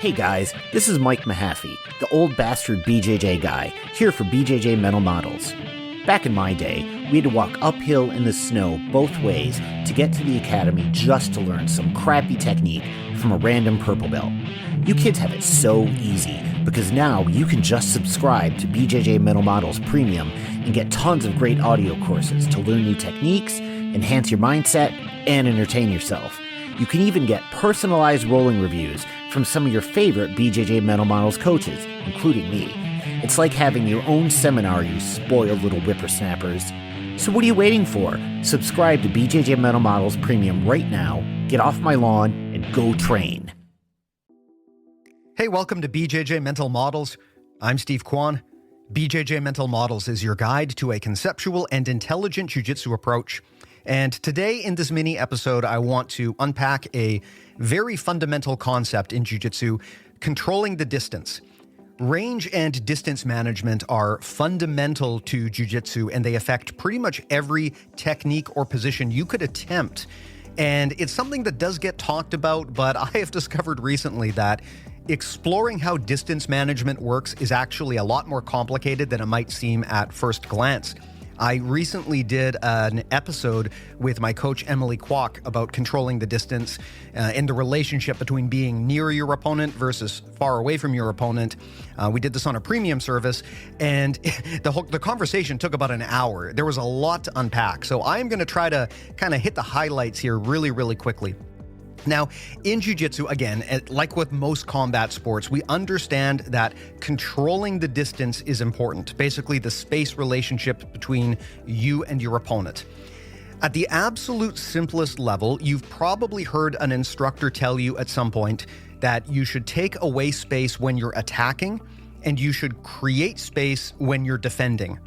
Hey guys, this is Mike Mahaffey, the old bastard BJJ guy, here for BJJ Mental Models. Back in my day, we had to walk uphill in the snow both ways to get to the academy just to learn some crappy technique from a random purple belt. You kids have it so easy because now you can just subscribe to BJJ Mental Models Premium and get tons of great audio courses to learn new techniques, enhance your mindset, and entertain yourself. You can even get personalized rolling reviews from some of your favorite BJJ Mental Models coaches, including me. It's like having your own seminar, you spoiled little whippersnappers. So what are you waiting for? Subscribe to BJJ Mental Models Premium right now, get off my lawn, and go train. Hey, welcome to BJJ Mental Models. I'm Steve Kwan. BJJ Mental Models is your guide to a conceptual and intelligent jiu-jitsu approach. And today in this mini episode, I want to unpack a very fundamental concept in jiu-jitsu, controlling the distance. Range and distance management are fundamental to jiu-jitsu, and they affect pretty much every technique or position you could attempt. And it's something that does get talked about, but I have discovered recently that exploring how distance management works is actually a lot more complicated than it might seem at first glance. I recently did an episode with my coach, Emily Kwok, about controlling the distance and the relationship between being near your opponent versus far away from your opponent. We did this on a premium service, and the conversation took about an hour. There was a lot to unpack, so I'm going to try to kind of hit the highlights here really quickly. Now, in jiu-jitsu, again, like with most combat sports, we understand that controlling the distance is important, basically the space relationship between you and your opponent. At the absolute simplest level, you've probably heard an instructor tell you at some point that you should take away space when you're attacking, and you should create space when you're defending.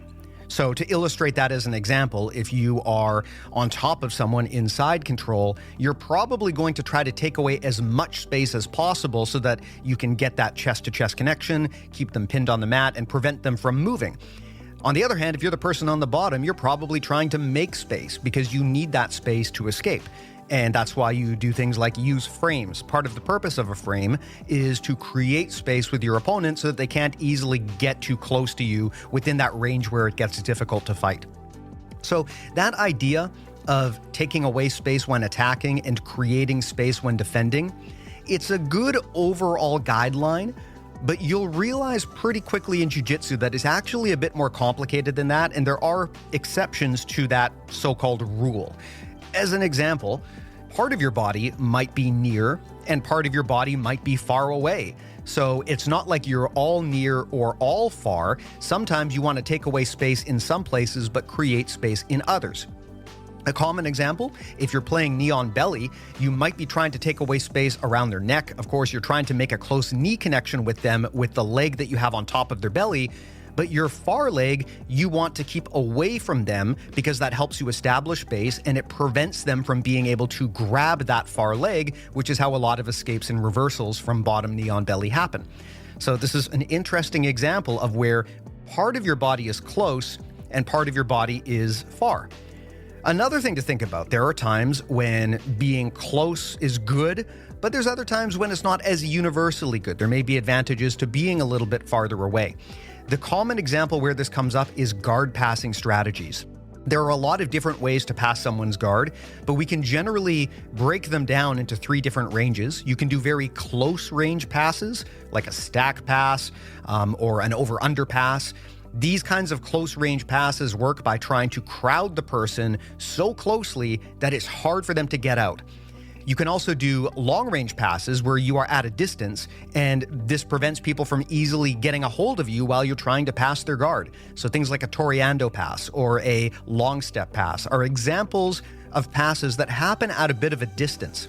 So to illustrate that as an example, if you are on top of someone in side control, you're probably going to try to take away as much space as possible so that you can get that chest-to-chest connection, keep them pinned on the mat, and prevent them from moving. On the other hand, if you're the person on the bottom, you're probably trying to make space because you need that space to escape. And that's why you do things like use frames. Part of the purpose of a frame is to create space with your opponent so that they can't easily get too close to you within that range where it gets difficult to fight. So that idea of taking away space when attacking and creating space when defending, it's a good overall guideline, but you'll realize pretty quickly in jiu-jitsu that it's actually a bit more complicated than that, and there are exceptions to that so-called rule. As an example, part of your body might be near and part of your body might be far away. So it's not like you're all near or all far. Sometimes you want to take away space in some places but create space in others. A common example, if you're playing knee on belly, you might be trying to take away space around their neck. Of course, you're trying to make a close knee connection with them with the leg that you have on top of their belly. But your far leg, you want to keep away from them because that helps you establish base and it prevents them from being able to grab that far leg, which is how a lot of escapes and reversals from bottom knee on belly happen. So this is an interesting example of where part of your body is close and part of your body is far. Another thing to think about, there are times when being close is good, but there's other times when it's not as universally good. There may be advantages to being a little bit farther away. The common example where this comes up is guard passing strategies. There are a lot of different ways to pass someone's guard, but we can generally break them down into 3 different ranges. You can do very close range passes, like a stack pass or an over-under pass. These kinds of close range passes work by trying to crowd the person so closely that it's hard for them to get out. You can also do long-range passes where you are at a distance, and this prevents people from easily getting a hold of you while you're trying to pass their guard. So things like a Toreando pass or a long step pass are examples of passes that happen at a bit of a distance.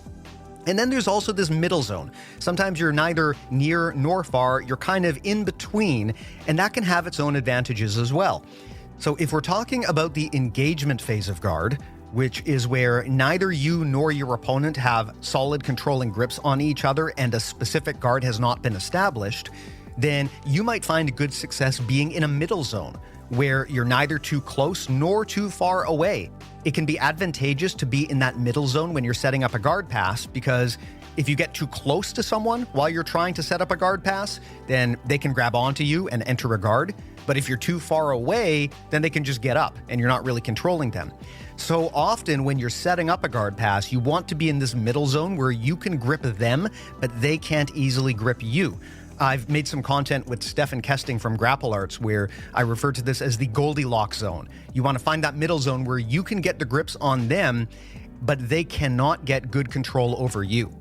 And then there's also this middle zone. Sometimes you're neither near nor far, you're kind of in between, and that can have its own advantages as well. So if we're talking about the engagement phase of guard, which is where neither you nor your opponent have solid controlling grips on each other and a specific guard has not been established, then you might find good success being in a middle zone where you're neither too close nor too far away. It can be advantageous to be in that middle zone when you're setting up a guard pass because If you get too close to someone while you're trying to set up a guard pass, then they can grab onto you and enter a guard. But if you're too far away, then they can just get up and you're not really controlling them. So often when you're setting up a guard pass, you want to be in this middle zone where you can grip them, but they can't easily grip you. I've made some content with Stefan Kesting from Grapple Arts where I refer to this as the Goldilocks zone. You want to find that middle zone where you can get the grips on them, but they cannot get good control over you.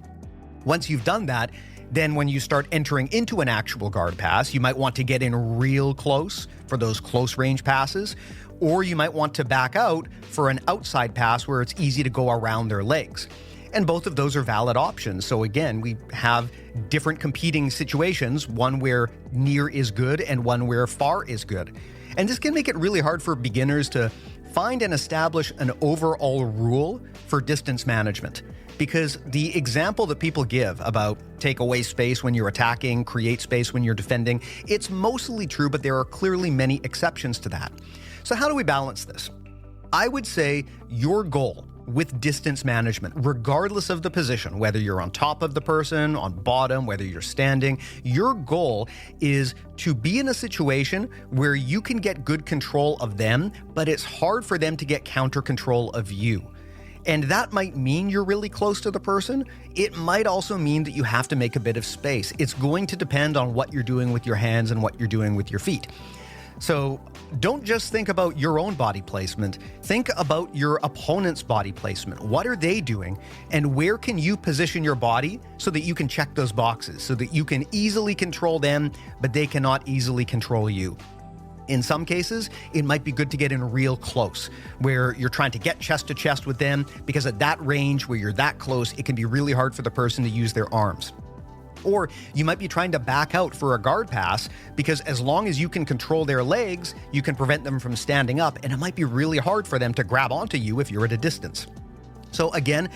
Once you've done that, then when you start entering into an actual guard pass, you might want to get in real close for those close range passes, or you might want to back out for an outside pass where it's easy to go around their legs. And both of those are valid options. So again, we have different competing situations, one where near is good and one where far is good. And this can make it really hard for beginners to find and establish an overall rule for distance management. Because the example that people give about take away space when you're attacking, create space when you're defending, it's mostly true, but there are clearly many exceptions to that. So how do we balance this? I would say your goal with distance management, regardless of the position, whether you're on top of the person, on bottom, whether you're standing, your goal is to be in a situation where you can get good control of them, but it's hard for them to get counter control of you. And that might mean you're really close to the person. It might also mean that you have to make a bit of space. It's going to depend on what you're doing with your hands and what you're doing with your feet. So don't just think about your own body placement. Think about your opponent's body placement. What are they doing? And where can you position your body so that you can check those boxes, so that you can easily control them, but they cannot easily control you? In some cases, it might be good to get in real close, where you're trying to get chest to chest with them, because at that range where you're that close, it can be really hard for the person to use their arms. Or you might be trying to back out for a guard pass, because as long as you can control their legs, you can prevent them from standing up, and it might be really hard for them to grab onto you if you're at a distance. So again,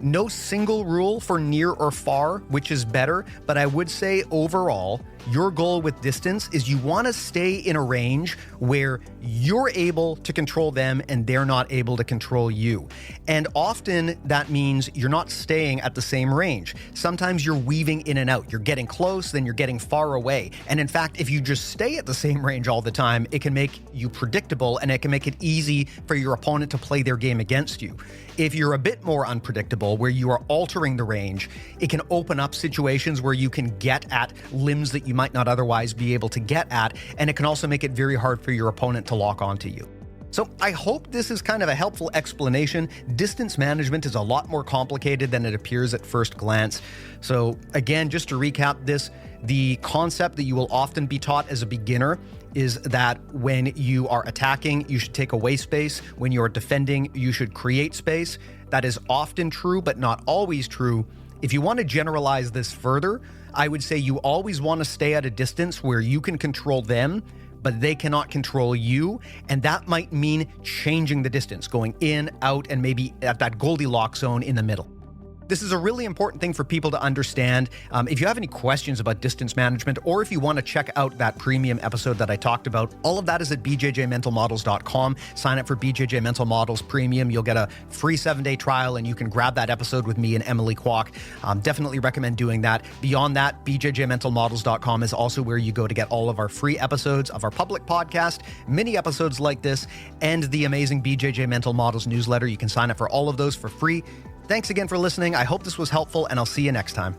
no single rule for near or far, which is better, but I would say overall, your goal with distance is you want to stay in a range where you're able to control them and they're not able to control you. And often that means you're not staying at the same range. Sometimes you're weaving in and out. You're getting close, then you're getting far away. And in fact, if you just stay at the same range all the time, it can make you predictable and it can make it easy for your opponent to play their game against you. If you're a bit more unpredictable, where you are altering the range, it can open up situations where you can get at limbs that you might not otherwise be able to get at, and it can also make it very hard for your opponent to lock onto you. So I hope this is kind of a helpful explanation. Distance management is a lot more complicated than it appears at first glance. So again, just to recap this, the concept that you will often be taught as a beginner is that when you are attacking, you should take away space. When you're defending, you should create space. That is often true, but not always true. If you want to generalize this further, I would say you always want to stay at a distance where you can control them, but they cannot control you. And that might mean changing the distance, going in, out, and maybe at that Goldilocks zone in the middle. This is a really important thing for people to understand. If you have any questions about distance management, or if you want to check out that premium episode that I talked about, all of that is at bjjmentalmodels.com. Sign up for BJJ Mental Models Premium. You'll get a free 7-day trial, and you can grab that episode with me and Emily Kwok. Definitely recommend doing that. Beyond that, bjjmentalmodels.com is also where you go to get all of our free episodes of our public podcast, mini episodes like this, and the amazing BJJ Mental Models newsletter. You can sign up for all of those for free. Thanks again for listening. I hope this was helpful, and I'll see you next time.